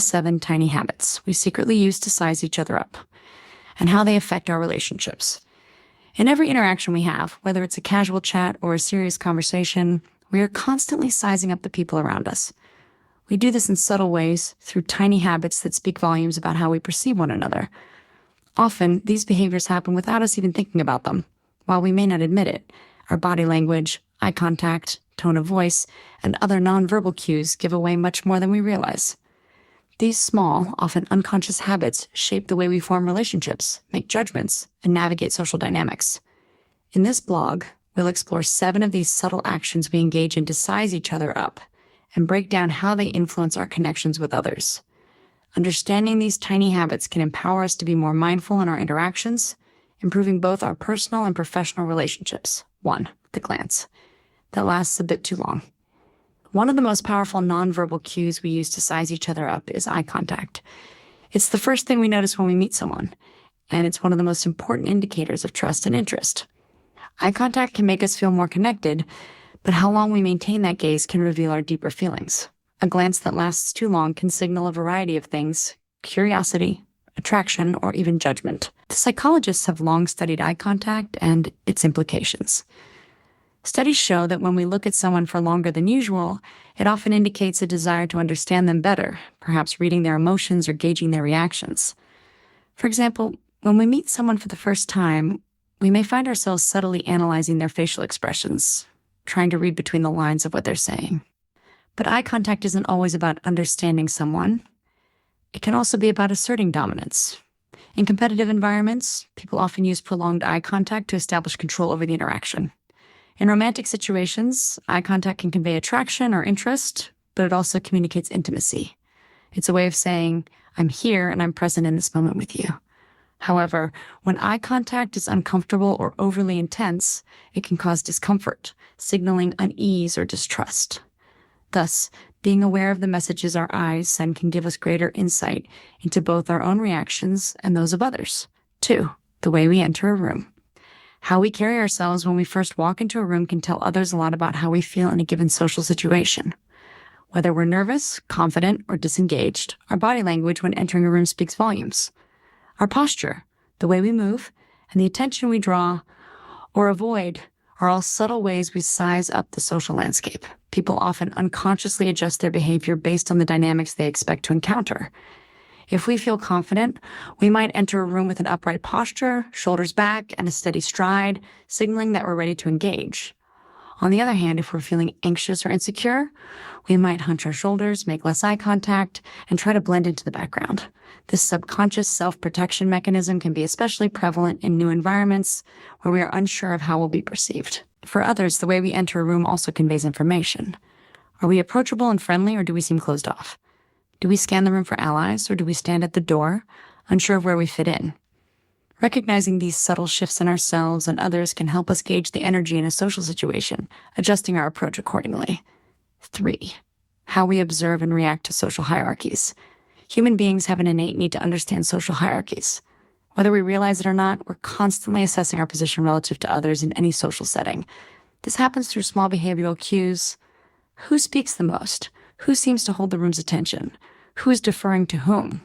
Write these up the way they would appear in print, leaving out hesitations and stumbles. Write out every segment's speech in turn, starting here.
7 tiny habits we secretly use to size each other up, and how they affect our relationships. In every interaction we have, whether it's a casual chat or a serious conversation, we are constantly sizing up the people around us. We do this in subtle ways through tiny habits that speak volumes about how we perceive one another. Often, these behaviors happen without us even thinking about them. While we may not admit it, our body language, eye contact, tone of voice, and other nonverbal cues give away much more than we realize. These small, often unconscious habits shape the way we form relationships, make judgments, and navigate social dynamics. In this blog, we'll explore 7 of these subtle actions we engage in to size each other up, and break down how they influence our connections with others. Understanding these tiny habits can empower us to be more mindful in our interactions, improving both our personal and professional relationships. 1. The glance. That lasts a bit too long. One of the most powerful nonverbal cues we use to size each other up is eye contact. It's the first thing we notice when we meet someone, and it's one of the most important indicators of trust and interest. Eye contact can make us feel more connected, but how long we maintain that gaze can reveal our deeper feelings. A glance that lasts too long can signal a variety of things: curiosity, attraction, or even judgment. The psychologists have long studied eye contact and its implications. Studies show that when we look at someone for longer than usual, it often indicates a desire to understand them better, perhaps reading their emotions or gauging their reactions. For example, when we meet someone for the first time, we may find ourselves subtly analyzing their facial expressions, trying to read between the lines of what they're saying. But eye contact isn't always about understanding someone. It can also be about asserting dominance. In competitive environments, people often use prolonged eye contact to establish control over the interaction. In romantic situations, eye contact can convey attraction or interest, but it also communicates intimacy. It's a way of saying, I'm here and I'm present in this moment with you. However, when eye contact is uncomfortable or overly intense, it can cause discomfort, signaling unease or distrust. Thus, being aware of the messages our eyes send can give us greater insight into both our own reactions and those of others. 2. The way we enter a room. How we carry ourselves when we first walk into a room can tell others a lot about how we feel in a given social situation. Whether we're nervous, confident, or disengaged, our body language when entering a room speaks volumes. Our posture, the way we move, and the attention we draw or avoid are all subtle ways we size up the social landscape. People often unconsciously adjust their behavior based on the dynamics they expect to encounter. If we feel confident, we might enter a room with an upright posture, shoulders back, and a steady stride, signaling that we're ready to engage. On the other hand, if we're feeling anxious or insecure, we might hunch our shoulders, make less eye contact, and try to blend into the background. This subconscious self-protection mechanism can be especially prevalent in new environments where we are unsure of how we'll be perceived. For others, the way we enter a room also conveys information. Are we approachable and friendly, or do we seem closed off? Do we scan the room for allies, or do we stand at the door, unsure of where we fit in? Recognizing these subtle shifts in ourselves and others can help us gauge the energy in a social situation, adjusting our approach accordingly. 3. How we observe and react to social hierarchies. Human beings have an innate need to understand social hierarchies. Whether we realize it or not, we're constantly assessing our position relative to others in any social setting. This happens through small behavioral cues. Who speaks the most? Who seems to hold the room's attention? Who is deferring to whom?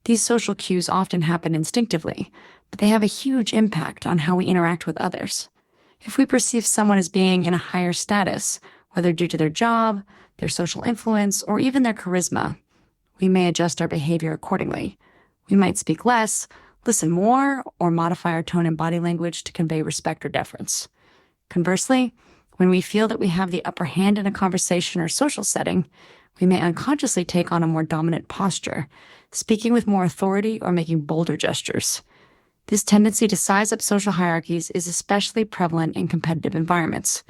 These social cues often happen instinctively, but they have a huge impact on how we interact with others. If we perceive someone as being in a higher status, whether due to their job, their social influence, or even their charisma, we may adjust our behavior accordingly. We might speak less, listen more, or modify our tone and body language to convey respect or deference. Conversely, when we feel that we have the upper hand in a conversation or social setting, we may unconsciously take on a more dominant posture, speaking with more authority or making bolder gestures. This tendency to size up social hierarchies is especially prevalent in competitive environments.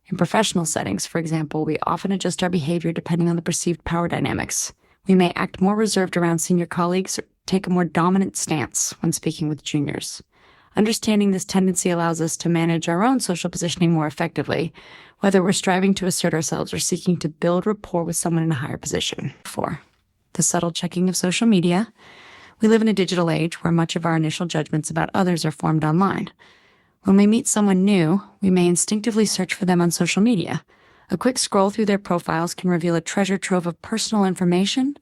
In professional settings, for example, we often adjust our behavior depending on the perceived power dynamics. We may act more reserved around senior colleagues or take a more dominant stance when speaking with juniors. Understanding this tendency allows us to manage our own social positioning more effectively, whether we're striving to assert ourselves or seeking to build rapport with someone in a higher position. 4. The subtle checking of social media. We live in a digital age where much of our initial judgments about others are formed online. When we meet someone new, we may instinctively search for them on social media. A quick scroll through their profiles can reveal a treasure trove of personal information,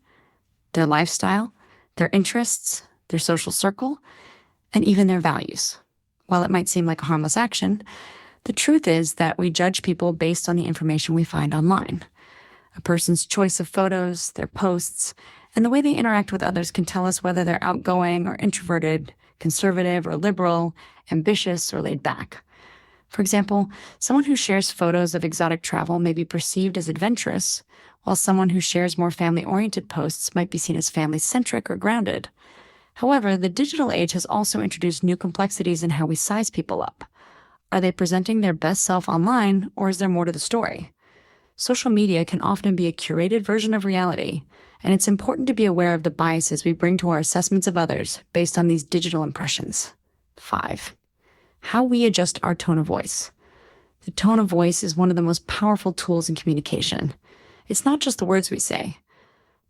their lifestyle, their interests, their social circle, and even their values. While it might seem like a harmless action, the truth is that we judge people based on the information we find online. A person's choice of photos, their posts, and the way they interact with others can tell us whether they're outgoing or introverted, conservative or liberal, ambitious or laid back. For example, someone who shares photos of exotic travel may be perceived as adventurous, while someone who shares more family-oriented posts might be seen as family-centric or grounded. However, the digital age has also introduced new complexities in how we size people up. Are they presenting their best self online, or is there more to the story? Social media can often be a curated version of reality, and it's important to be aware of the biases we bring to our assessments of others based on these digital impressions. 5. How we adjust our tone of voice. The tone of voice is one of the most powerful tools in communication. It's not just the words we say,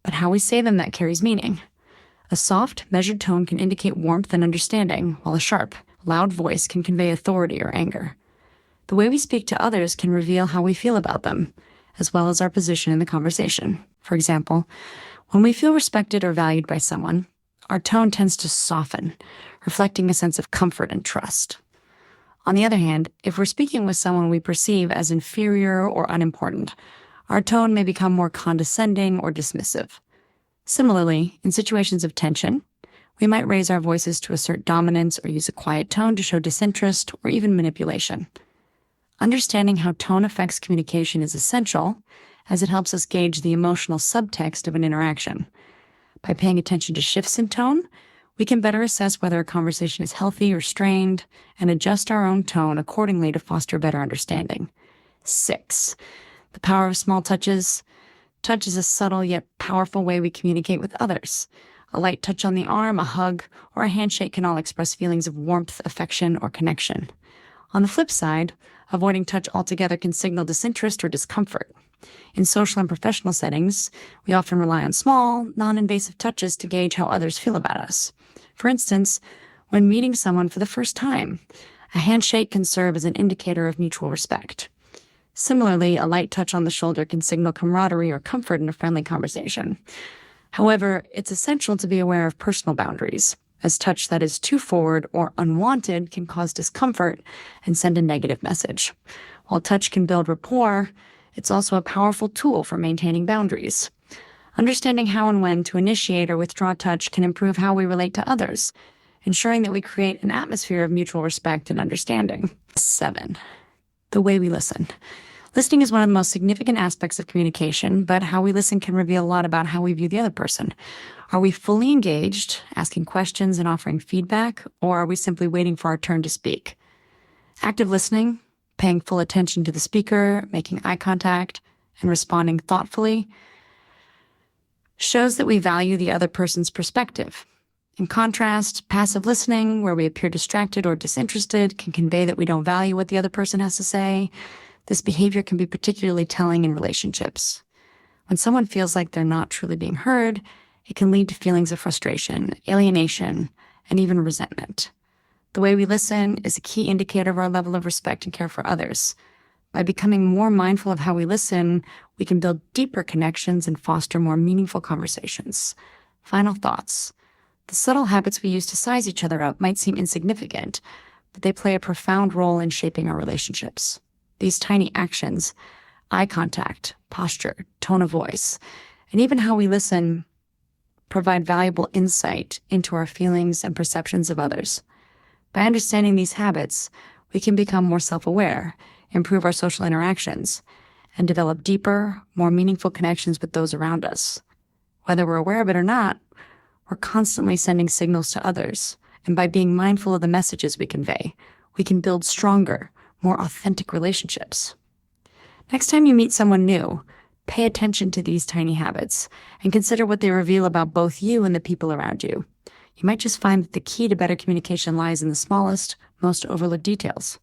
but how we say them that carries meaning. A soft, measured tone can indicate warmth and understanding, while a sharp, loud voice can convey authority or anger. The way we speak to others can reveal how we feel about them, as well as our position in the conversation. For example, when we feel respected or valued by someone, our tone tends to soften, reflecting a sense of comfort and trust. On the other hand, if we're speaking with someone we perceive as inferior or unimportant, our tone may become more condescending or dismissive. Similarly, in situations of tension, we might raise our voices to assert dominance or use a quiet tone to show disinterest or even manipulation. Understanding how tone affects communication is essential, as it helps us gauge the emotional subtext of an interaction. By paying attention to shifts in tone, we can better assess whether a conversation is healthy or strained and adjust our own tone accordingly to foster better understanding. 6. The power of small touches. Touch is a subtle yet powerful way we communicate with others. A light touch on the arm, a hug, or a handshake can all express feelings of warmth, affection, or connection. On the flip side, avoiding touch altogether can signal disinterest or discomfort. In social and professional settings, we often rely on small, non-invasive touches to gauge how others feel about us. For instance, when meeting someone for the first time, a handshake can serve as an indicator of mutual respect. Similarly, a light touch on the shoulder can signal camaraderie or comfort in a friendly conversation. However, it's essential to be aware of personal boundaries, as touch that is too forward or unwanted can cause discomfort and send a negative message. While touch can build rapport, it's also a powerful tool for maintaining boundaries. Understanding how and when to initiate or withdraw touch can improve how we relate to others, ensuring that we create an atmosphere of mutual respect and understanding. 7. The way we listen. Listening is one of the most significant aspects of communication, but how we listen can reveal a lot about how we view the other person. Are we fully engaged, asking questions and offering feedback, or are we simply waiting for our turn to speak? Active listening, paying full attention to the speaker, making eye contact, and responding thoughtfully, shows that we value the other person's perspective. In contrast, passive listening, where we appear distracted or disinterested, can convey that we don't value what the other person has to say. This behavior can be particularly telling in relationships. When someone feels like they're not truly being heard, it can lead to feelings of frustration, alienation, and even resentment. The way we listen is a key indicator of our level of respect and care for others. By becoming more mindful of how we listen, we can build deeper connections and foster more meaningful conversations. Final thoughts. The subtle habits we use to size each other up might seem insignificant, but they play a profound role in shaping our relationships. These tiny actions, eye contact, posture, tone of voice, and even how we listen, provide valuable insight into our feelings and perceptions of others. By understanding these habits, we can become more self-aware, improve our social interactions, and develop deeper, more meaningful connections with those around us. Whether we're aware of it or not, we're constantly sending signals to others, and by being mindful of the messages we convey, we can build stronger, more authentic relationships. Next time you meet someone new, pay attention to these tiny habits and consider what they reveal about both you and the people around you. You might just find that the key to better communication lies in the smallest, most overlooked details.